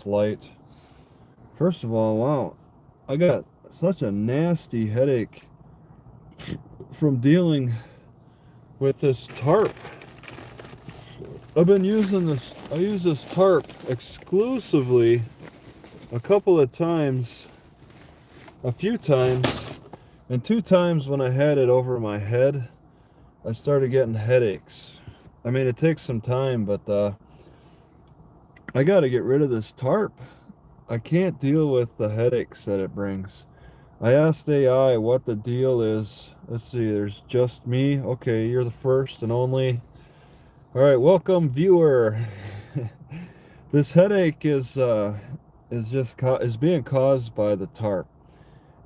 light. First of all, wow, I got such a nasty headache from dealing with this tarp. I've been using this, I use this tarp exclusively a couple of times, a few times, and 2 times when I had it over my head, I started getting headaches. I mean, it takes some time, but I got to get rid of this tarp. I can't deal with the headaches that it brings. I asked AI what the deal is. Let's see, there's just me. Okay, you're the first and only. All right, welcome, viewer. This headache is being caused by the tarp,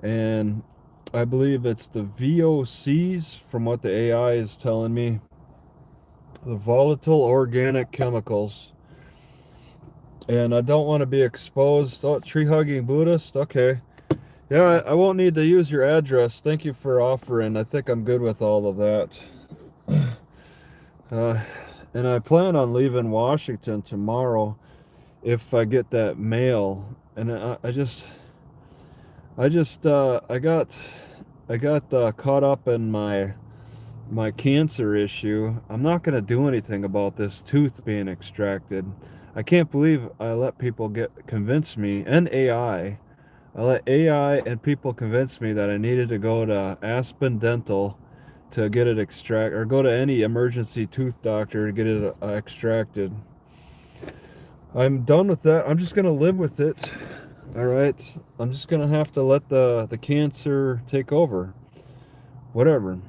and I believe it's the VOCs from what the AI is telling me. The volatile organic chemicals. And I don't want to be exposed. Oh, tree hugging Buddhist. Okay. Yeah, I won't need to use your address. Thank you for offering. I think I'm good with all of that. Uh, and I plan on leaving Washington tomorrow if I get that mail. And I got caught up in my cancer issue. I'm not going to do anything about this tooth being extracted. I can't believe I let people convince me, and AI. I let AI and people convince me that I needed to go to Aspen Dental to get it extracted, or go to any emergency tooth doctor to get it extracted. I'm done with that. I'm just going to live with it. All right. I'm just going to have to let the cancer take over. Whatever.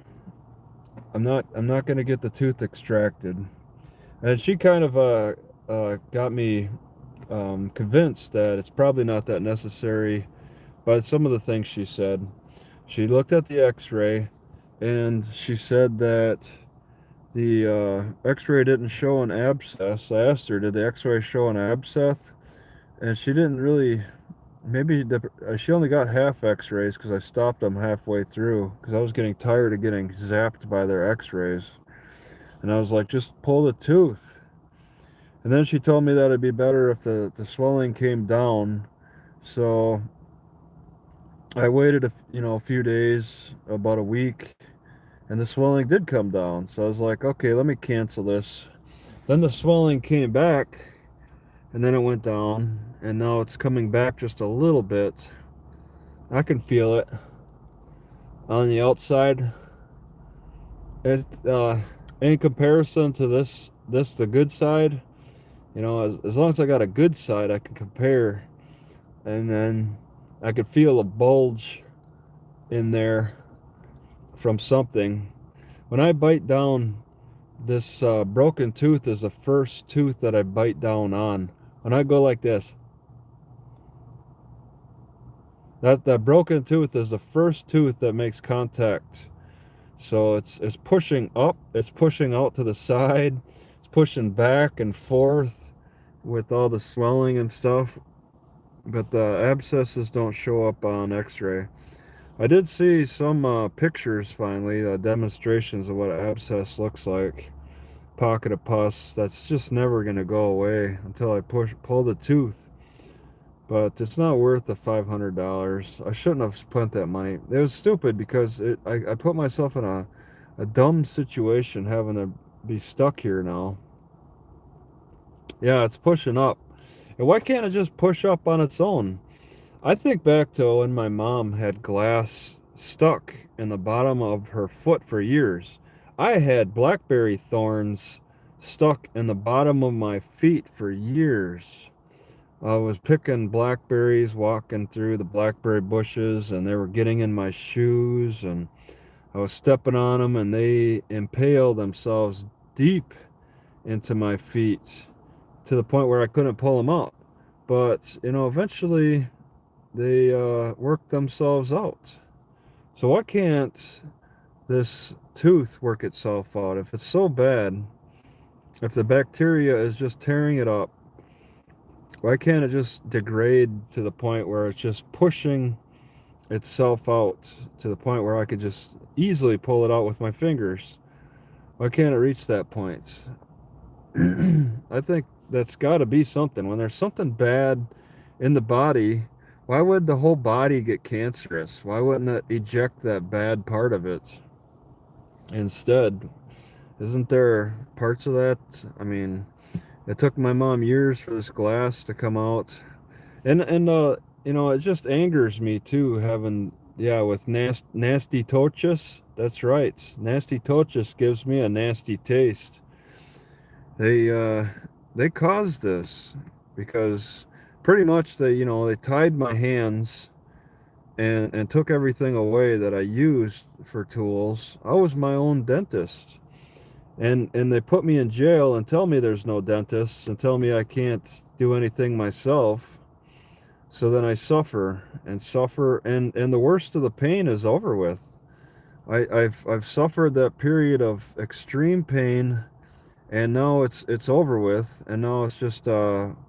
I'm not going to get the tooth extracted. And she kind of got me convinced that it's probably not that necessary by some of the things she said. She looked at the x-ray and she said that the x-ray didn't show an abscess. I asked her, did the x-ray show an abscess? And she didn't really. She only got half x-rays because I stopped them halfway through because I was getting tired of getting zapped by their x-rays. And I was like, just pull the tooth. And then she told me that it'd be better if the swelling came down. So I waited a few days, about a week, and the swelling did come down. So I was like, okay, let me cancel this. Then the swelling came back, and then it went down, and now it's coming back just a little bit. I can feel it on the outside. It in comparison to this the good side, as long as I got a good side, I can compare. And then I could feel a bulge in there from something. When I bite down, this broken tooth is the first tooth that I bite down on. When I go like this, that broken tooth is the first tooth that makes contact. So it's pushing up, it's pushing out to the side, it's pushing back and forth with all the swelling and stuff. But the abscesses don't show up on x-ray. I did see some pictures finally, demonstrations of what an abscess looks like. Pocket of pus that's just never going to go away until I pull the tooth. But it's not worth the $500. I shouldn't have spent that money. It was stupid because I put myself in a dumb situation having to be stuck here now. Yeah, it's pushing up. And why can't it just push up on its own? I think back to when my mom had glass stuck in the bottom of her foot for years. I had blackberry thorns stuck in the bottom of my feet for years. I was picking blackberries, walking through the blackberry bushes, and they were getting in my shoes, and I was stepping on them, and they impaled themselves deep into my feet to the point where I couldn't pull them out. But, eventually they worked themselves out. So why can't this tooth work itself out? If it's so bad, if the bacteria is just tearing it up, why can't it just degrade to the point where it's just pushing itself out to the point where I could just easily pull it out with my fingers? Why can't it reach that point? I think that's got to be something. When there's something bad in the body, why would the whole body get cancerous? Why wouldn't it eject that bad part of it instead? Isn't there parts of that? I mean, it took my mom years for this glass to come out. And it just angers me too, having, yeah, with nasty tochus. That's right. Nasty tochus gives me a nasty taste. They uh they caused this because pretty much they tied my hands and took everything away that I used for tools. I was my own dentist. And they put me in jail and tell me there's no dentists and tell me I can't do anything myself. So then I suffer and suffer, and the worst of the pain is over with. I've suffered that period of extreme pain, and now it's over with, and now it's just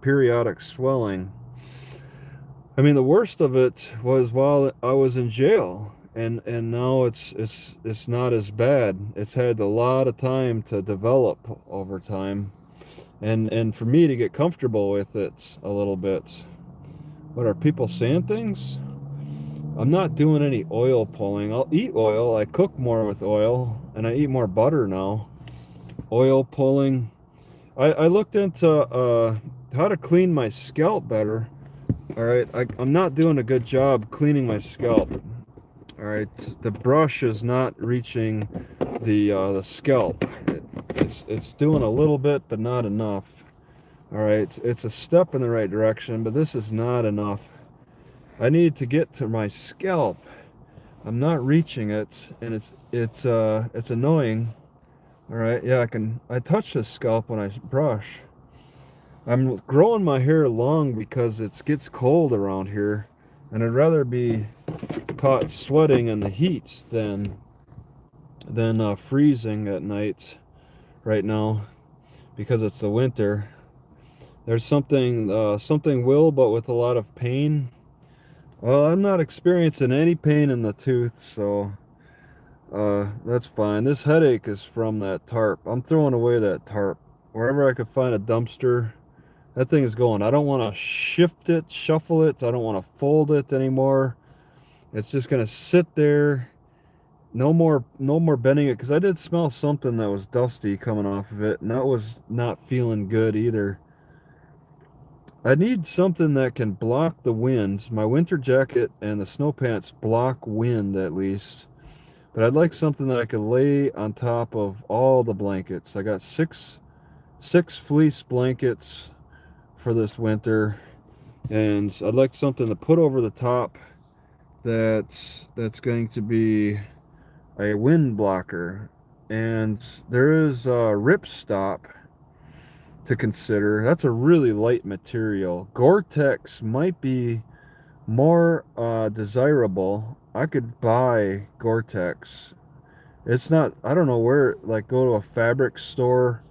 periodic swelling. I mean, the worst of it was while I was in jail, and now it's not as bad. It's had a lot of time to develop over time, and for me to get comfortable with it a little bit. What are people saying things? I'm not doing any oil pulling. I'll eat oil. I cook more with oil, and I eat more butter now. Oil pulling. I looked into how to clean my scalp better. All right, I'm not doing a good job cleaning my scalp. All right, the brush is not reaching the scalp. It's doing a little bit, but not enough. All right, it's a step in the right direction, but this is not enough. I need to get to my scalp. I'm not reaching it, and it's annoying. All right, yeah, I touch the scalp when I brush. I'm growing my hair long because it gets cold around here, and I'd rather be caught sweating in the heat than freezing at night right now because it's the winter. There's something will, but with a lot of pain. Well, I'm not experiencing any pain in the tooth, so that's fine. This headache is from that tarp. I'm throwing away that tarp. Wherever I could find a dumpster, that thing is going. I don't want to shift it, shuffle it. I don't want to fold it anymore. It's just gonna sit there. No more bending it, because I did smell something that was dusty coming off of it, and that was not feeling good either. I need something that can block the wind. My winter jacket and the snow pants block wind at least. But I'd like something that I could lay on top of all the blankets. I got six fleece blankets for this winter, and I'd like something to put over the top that's going to be a wind blocker. And there is a ripstop to consider. That's a really light material. Gore-Tex might be more desirable. I could buy Gore-Tex. It's not, I don't know where, like go to a fabric store.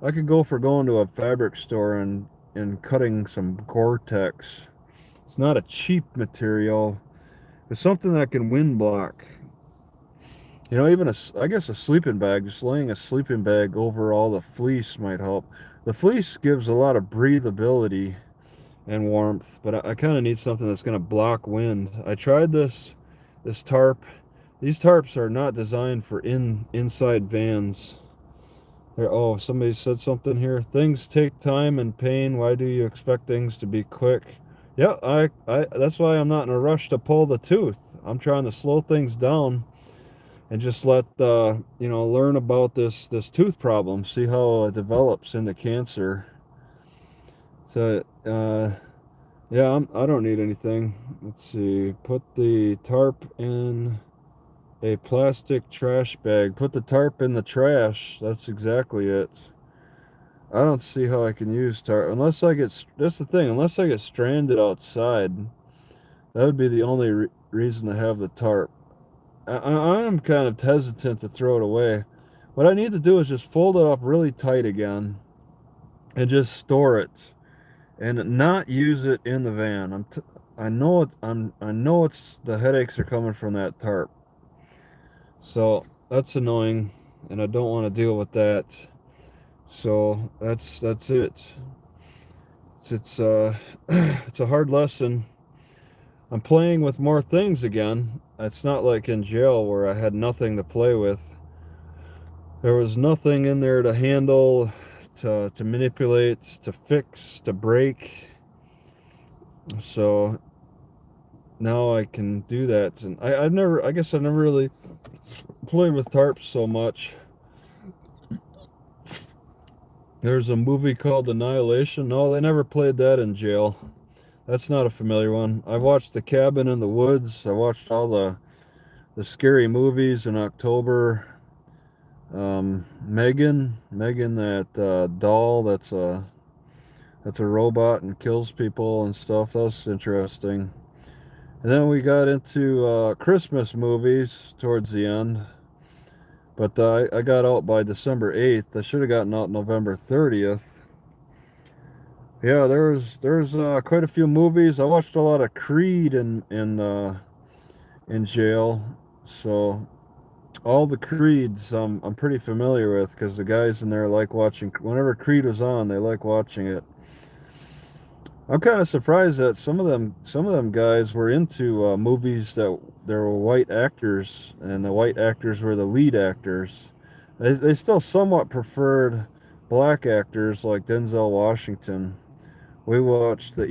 I could go for going to a fabric store and cutting some Gore-Tex. It's not a cheap material. It's something that can wind block. Even I guess a sleeping bag, just laying a sleeping bag over all the fleece might help. The fleece gives a lot of breathability and warmth, but I kind of need something that's going to block wind. I tried this tarp. These tarps are not designed for inside vans. Oh, somebody said something here. Things take time and pain. Why do you expect things to be quick? Yeah, I that's why I'm not in a rush to pull the tooth. I'm trying to slow things down and just let learn about this tooth problem, see how it develops into cancer. So yeah, I don't need anything. Let's see. Put the tarp in a plastic trash bag. Put the tarp in the trash. That's exactly it. I don't see how I can use tarp unless I get. That's the thing. Unless I get stranded outside, that would be the only reason to have the tarp. I am kind of hesitant to throw it away. What I need to do is just fold it up really tight again, and just store it, and not use it in the van. I know I know it's the headaches are coming from that tarp. So that's annoying, and I don't want to deal with that. So that's it. It's it's a hard lesson. I'm playing with more things again. It's not like in jail where I had nothing to play with. There was nothing in there to handle, to manipulate, to fix, to break. So now I can do that. And I guess I've never really played with tarps so much. There's a movie called Annihilation. No, they never played that in jail. That's not a familiar one. I watched The Cabin in the Woods. I watched all the scary movies in October. Megan, that doll that's a robot and kills people and stuff. That's interesting. And then we got into Christmas movies towards the end. But I got out by December 8th. I should have gotten out November 30th. Yeah, there's quite a few movies. I watched a lot of Creed in jail. So all the Creeds I'm pretty familiar with because the guys in there like watching whenever Creed was on, they like watching it. I'm kind of surprised that some of them guys were into movies that there were white actors and the white actors were the lead actors. They still somewhat preferred black actors like Denzel Washington. We watched the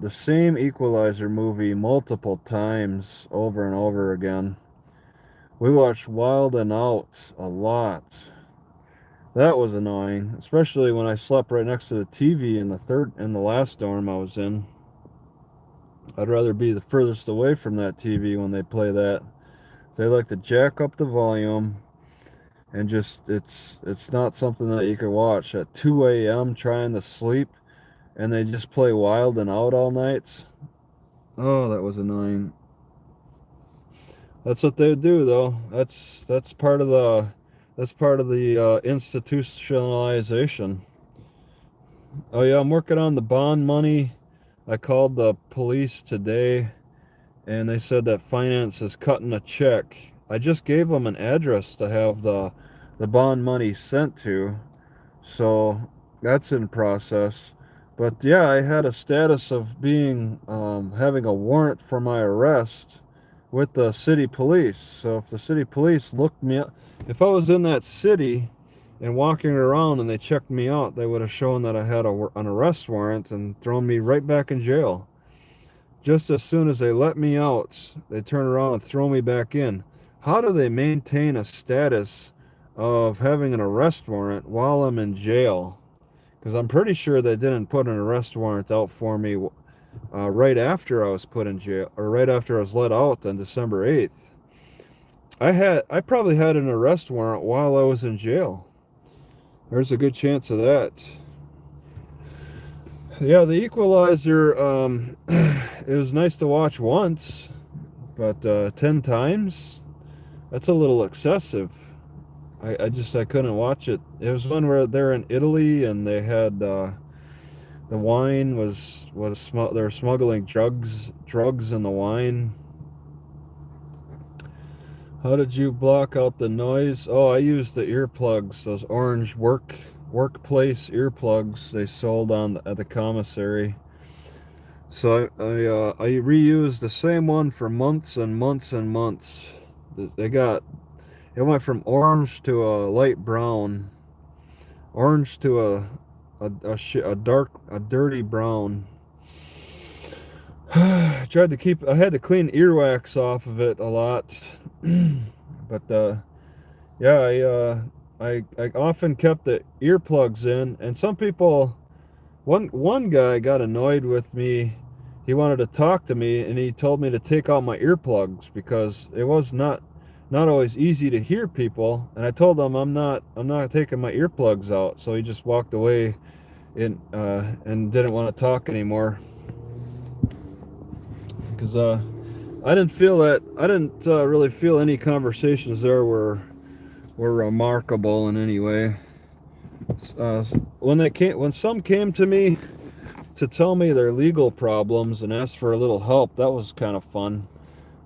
same Equalizer movie multiple times over and over again. We watched Wild and Out a lot. That was annoying, especially when I slept right next to the TV in the last dorm I was in. I'd rather be the furthest away from that TV when they play that. They like to jack up the volume and just it's not something that you can watch at 2 a.m. trying to sleep and they just play Wild and Out all night. Oh, that was annoying. That's what they do though. That's part of the institutionalization. Oh yeah, I'm working on the bond money. I called the police today and they said that finance is cutting a check. I just gave them an address to have the bond money sent to. So that's in process. But yeah, I had a status of being having a warrant for my arrest with the city police. So if the city police looked me up, if I was in that city and walking around and they checked me out, they would have shown that I had an arrest warrant and thrown me right back in jail. Just as soon as they let me out, they turn around and throw me back in. How do they maintain a status of having an arrest warrant while I'm in jail? Because I'm pretty sure they didn't put an arrest warrant out for me right after I was put in jail, or right after I was let out on December 8th. I probably had an arrest warrant while I was in jail. There's a good chance of that. Yeah, the Equalizer, it was nice to watch once, but 10 times? That's a little excessive. I couldn't watch it. It was one where they're in Italy and they had the wine they were smuggling drugs in the wine. How did you block out the noise? Oh, I used the earplugs, those orange workplace earplugs they sold at the commissary. So I reused the same one for months and months and months. It went from orange to a light brown, orange to a dirty brown. I had to clean earwax off of it a lot, but yeah, I often kept the earplugs in, and some people, one guy got annoyed with me. He wanted to talk to me, and he told me to take out my earplugs because it was not always easy to hear people. And I told him I'm not taking my earplugs out. So he just walked away and didn't want to talk anymore. Because I didn't really feel any conversations there were remarkable in any way. When some came to me to tell me their legal problems and ask for a little help, that was kind of fun.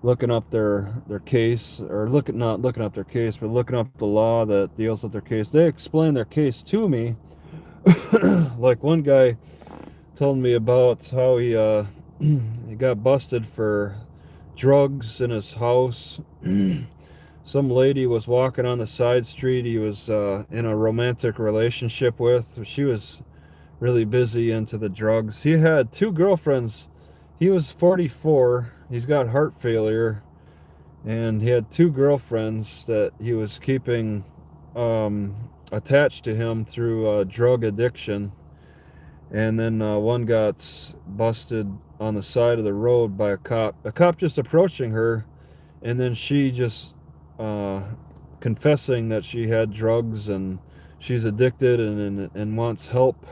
Looking up their case, or not looking up their case, but looking up the law that deals with their case. They explained their case to me. Like one guy told me about how he he got busted for drugs in his house. Some lady was walking on the side street he was in a romantic relationship with. She was really busy into the drugs. He had two girlfriends. He was 44. He's got heart failure, and he had two girlfriends that he was keeping attached to him through drug addiction. And then one got busted on the side of the road by a cop. A cop just approaching her, and then she just uh, confessing that she had drugs and she's addicted and wants help.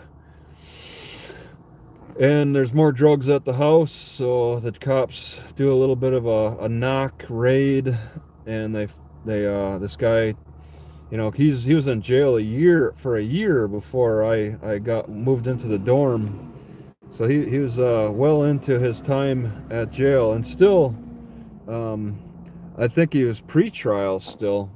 And there's more drugs at the house, so the cops do a little bit of a knock raid, and they this guy, he was in jail a year before I got moved into the dorm. So he was well into his time at jail, and still, I think he was pre-trial still.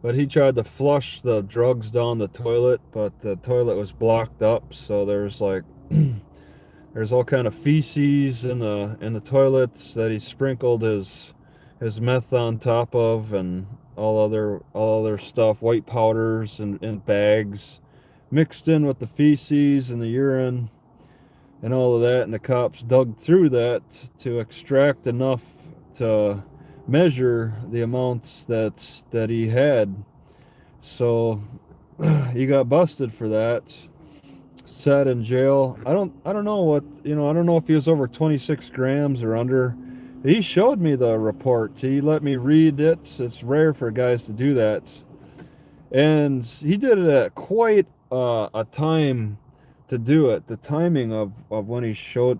But he tried to flush the drugs down the toilet, but the toilet was blocked up, so there's like there's all kind of feces in the toilets that he sprinkled his meth on top of, and all other stuff, white powders and bags mixed in with the feces and the urine and all of that. And the cops dug through that to extract enough to measure the amounts that he had. So he got busted for that, sat in jail. I don't know what, I don't know if he was over 26 grams or under. He showed me the report. He let me read it. It's rare for guys to do that. And he did it at quite a time to do it. The timing of when he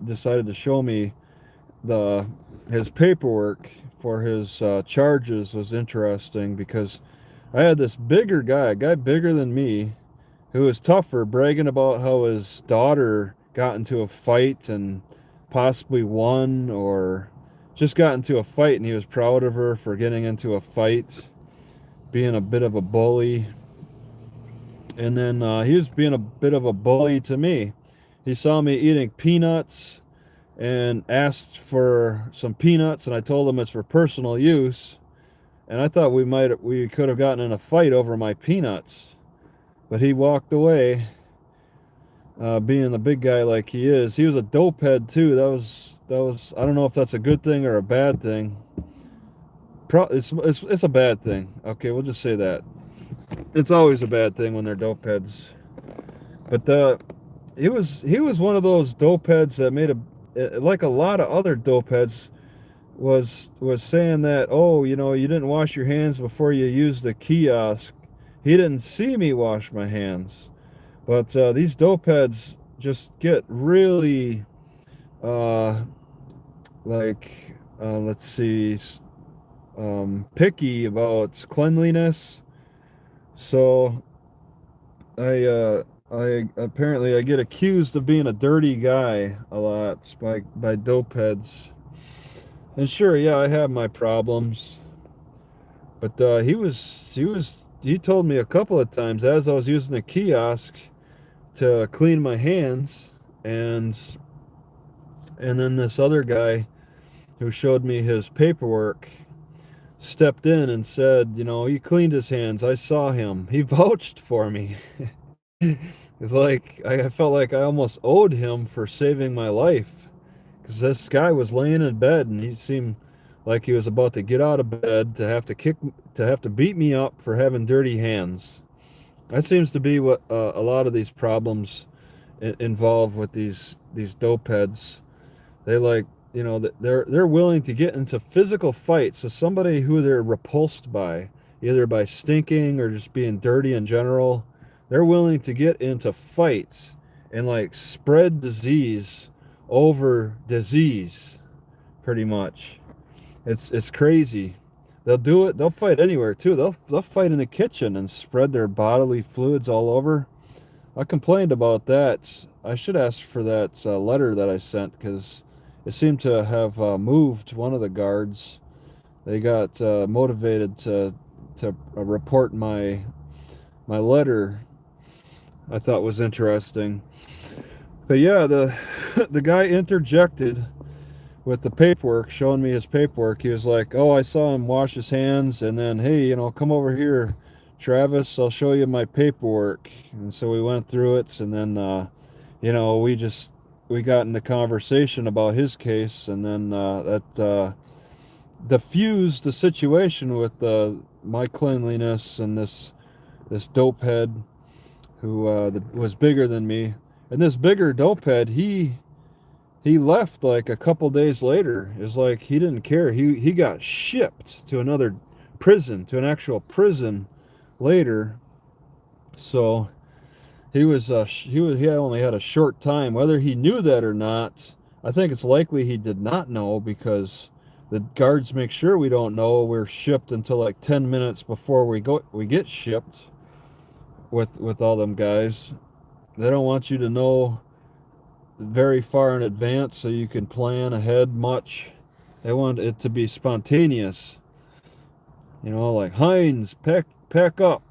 decided to show me his paperwork for his charges was interesting, because I had this bigger guy, a guy bigger than me, who was tougher, bragging about how his daughter got into a fight and possibly won, or just got into a fight, and he was proud of her for getting into a fight, being a bit of a bully. And then he was being a bit of a bully to me. He saw me eating peanuts and asked for some peanuts, and I told him it's for personal use. And I thought we could have gotten in a fight over my peanuts, but he walked away. Being the big guy like he is, he was a dope head too. That was I don't know if that's a good thing or a bad thing. It's a bad thing. Okay, we'll just say that. It's always a bad thing when they're dope heads. But he was one of those dope heads that made like a lot of other dope heads was saying that, oh, you didn't wash your hands before you used the kiosk. He didn't see me wash my hands. But these dope heads just get really let's see, picky about cleanliness. So I apparently I get accused of being a dirty guy a lot by dope heads. And sure, yeah, I have my problems. But he told me a couple of times as I was using the kiosk to clean my hands, and then this other guy who showed me his paperwork stepped in and said, he cleaned his hands. I saw him. He vouched for me. It's like I felt like I almost owed him for saving my life, because this guy was laying in bed and he seemed like he was about to get out of bed to have to beat me up for having dirty hands. That seems to be what a lot of these problems involve with these dope heads. They they're willing to get into physical fights. So somebody who they're repulsed by, either by stinking or just being dirty in general, they're willing to get into fights and like spread disease over disease, pretty much. It's crazy. They'll do it. They'll fight anywhere too. They'll fight in the kitchen and spread their bodily fluids all over. I complained about that. I should ask for that letter that I sent, because it seemed to have moved one of the guards. They got motivated to report my letter. I thought was interesting. But yeah, the the guy interjected with the paperwork, showing me his paperwork. He was like, "Oh, I saw him wash his hands, and then, hey, come over here, Travis. I'll show you my paperwork." And so we went through it, and then, we got in the conversation about his case, and then that diffused the situation with my cleanliness and this dope head who was bigger than me, and this bigger dope head, he left like a couple days later. It was like he didn't care. He got shipped to another prison, to an actual prison later. So he only had a short time. Whether he knew that or not, I think it's likely he did not know, because the guards make sure we don't know. We're shipped until like 10 minutes before we get shipped with all them guys. They don't want you to know very far in advance so you can plan ahead much. They want it to be spontaneous. Like, Heinze, pack up.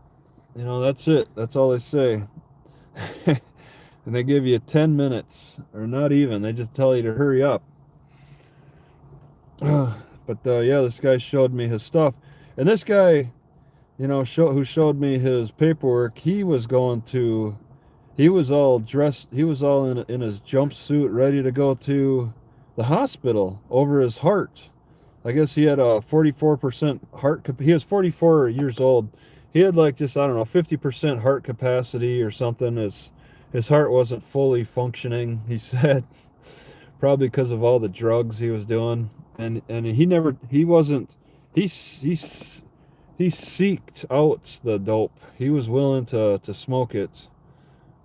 That's it. That's all they say. And they give you 10 minutes, or not even. They just tell you to hurry up. But yeah, this guy showed me his stuff. And this guy, who showed me his paperwork, he was all dressed, he was all in his jumpsuit, ready to go to the hospital over his heart. I guess he had a 44% he was 44 years old. He had like, just, I don't know, 50% heart capacity or something. His heart wasn't fully functioning, he said, probably because of all the drugs he was doing. And he wasn't, he seeked out the dope. He was willing to smoke it.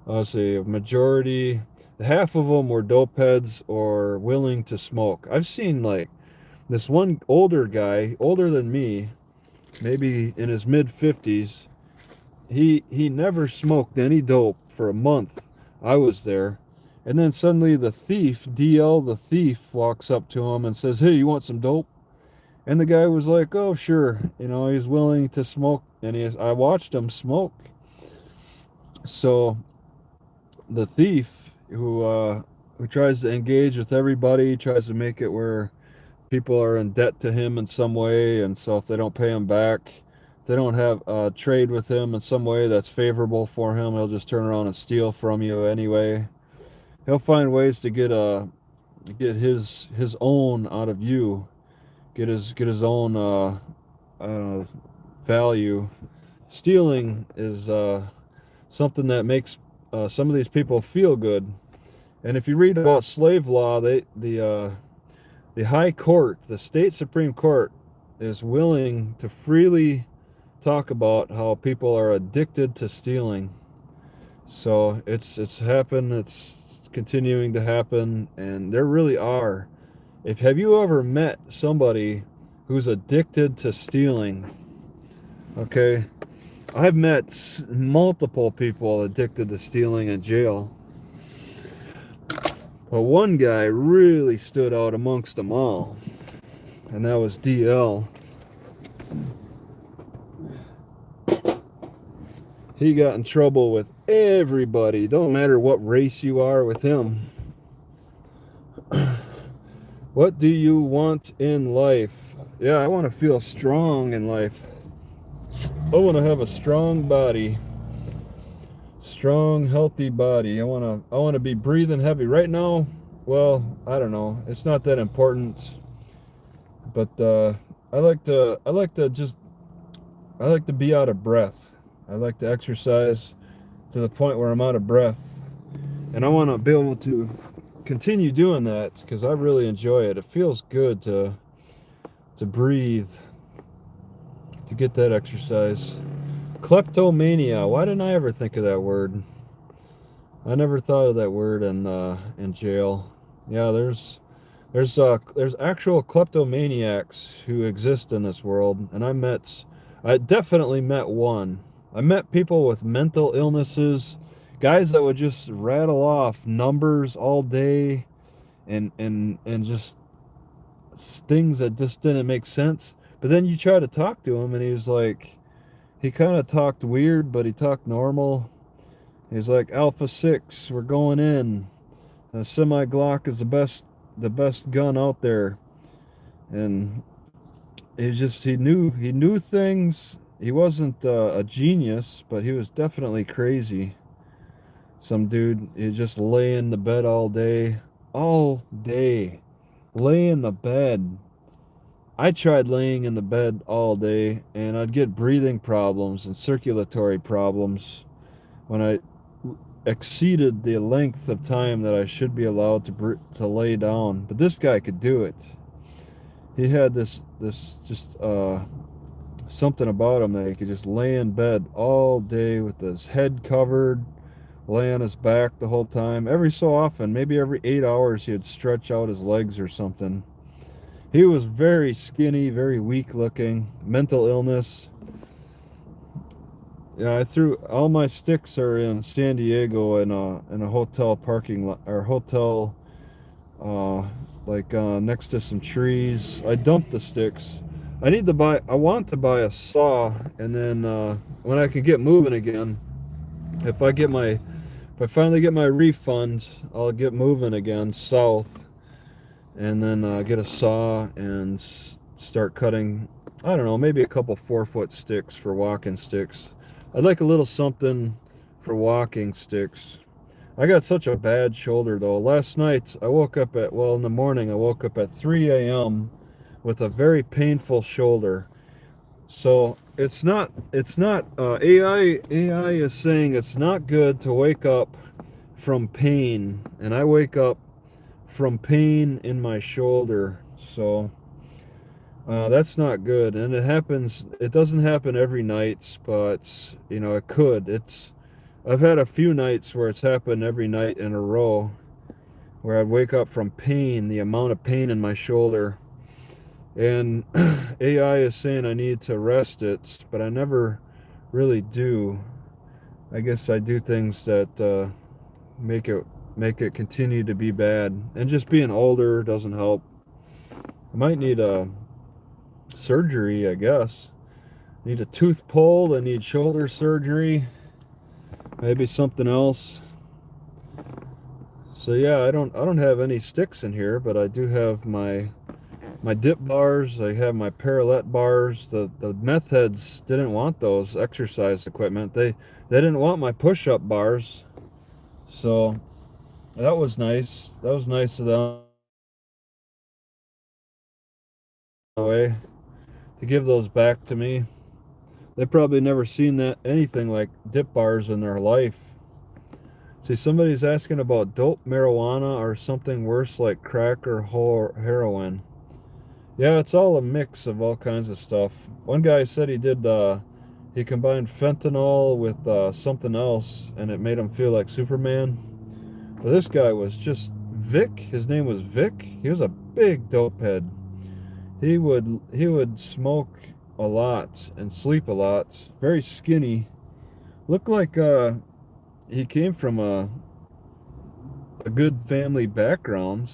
Let's see, a majority, half of them were dope heads or willing to smoke. I've seen like this one older guy, older than me, maybe in his mid 50s. He never smoked any dope for a month. I was there. And then suddenly the thief, DL the thief, walks up to him and says, "Hey, you want some dope?" And the guy was like, "Oh, sure." He's willing to smoke. And I watched him smoke. So the thief, who tries to engage with everybody, tries to make it where people are in debt to him in some way, and so if they don't pay him back, if they don't have trade with him in some way that's favorable for him, he'll just turn around and steal from you anyway. He'll find ways to get his own out of you, get his own I don't know, value. Stealing is something that makes some of these people feel good. And if you read about slave law, the high court, the state Supreme Court, is willing to freely talk about how people are addicted to stealing. So it's happened, it's continuing to happen, and there really are. Have you ever met somebody who's addicted to stealing? Okay, I've met multiple people addicted to stealing in jail. But one guy really stood out amongst them all, and that was DL. He got in trouble with everybody. Don't matter what race you are with him. What do you want in life? Yeah, I want to feel strong in life. I want to have a strong body. Strong, healthy body. I want to be breathing heavy. Right now, well, I don't know. It's not that important. But I like to be out of breath. I like to exercise to the point where I'm out of breath. And I want to be able to continue doing that because I really enjoy it. It feels good to breathe, to get that exercise. Kleptomania. Why didn't I ever think of that word? I never thought of that word in jail. Yeah, there's actual kleptomaniacs who exist in this world, and I definitely met one. I met people with mental illnesses, guys that would just rattle off numbers all day, and just things that just didn't make sense. But then you try to talk to him, and he kind of talked weird, but he talked normal. He's like, Alpha 6, we're going in. The semi-Glock is the best gun out there. And he knew things. He wasn't a genius, but he was definitely crazy. Some dude, he just lay in the bed all day, lay in the bed. I tried laying in the bed all day, and I'd get breathing problems and circulatory problems when I exceeded the length of time that I should be allowed to lay down. But this guy could do it. He had this just something about him that he could just lay in bed all day with his head covered, lay on his back the whole time. Every so often, maybe every 8 hours, he'd stretch out his legs or something. He was very skinny, very weak looking, mental illness. Yeah, I threw all my sticks are in San Diego in a hotel parking lot or hotel uh next to some trees. I dumped the sticks. I want to buy a saw, and then when I can get moving again, if I get my if I finally get my refund, I'll get moving again south, and then get a saw and start cutting. I don't know, maybe a couple 4-foot sticks for walking sticks. I'd like a little something for walking sticks. I got such a bad shoulder though. Last night in the morning I woke up at 3 a.m. with a very painful shoulder. So AI is saying it's not good to wake up from pain, and I wake up from pain in my shoulder. So that's not good, and it doesn't happen every night, but it could. I've had a few nights where it's happened every night in a row, where I'd wake up from pain, the amount of pain in my shoulder. And AI is saying I need to rest it, but I never really do. I guess I do things that make it continue to be bad. And just being older doesn't help. I might need a surgery, I guess. Need a tooth pulled, I need shoulder surgery, maybe something else. So yeah, I don't have any sticks in here, but I do have my dip bars. I have my parallel bars. The meth heads didn't want those exercise equipment. They didn't want my push-up bars. So that was nice. That was nice of them in a way to give those back to me. They probably never seen anything like dip bars in their life. See, somebody's asking about dope, marijuana, or something worse like crack or heroin. Yeah, it's all a mix of all kinds of stuff. One guy said he combined fentanyl with something else, and it made him feel like Superman. But this guy was just Vic. His name was Vic. He was a big dope head. He would smoke a lot and sleep a lot. Very skinny. Looked like he came from a good family background,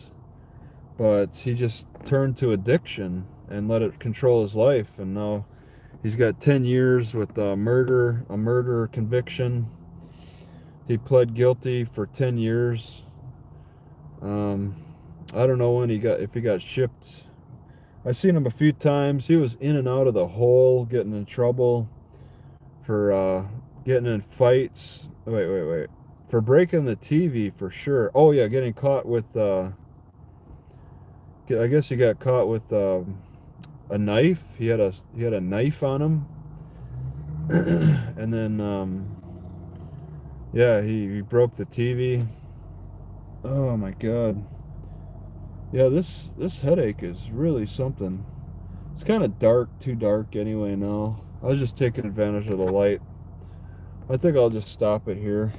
but he just turned to addiction and let it control his life. And now he's got 10 years with a murder conviction. He pled guilty for 10 years. I don't know if he got shipped. I've seen him a few times. He was in and out of the hole, getting in trouble for getting in fights. Wait. For breaking the TV for sure. Oh yeah, getting caught with I guess he got caught with a knife. He had a knife on him. And then yeah, he broke the TV. Oh my god. Yeah, this headache is really something. It's kind of dark, too dark anyway now. I was just taking advantage of the light. I think I'll just stop it here.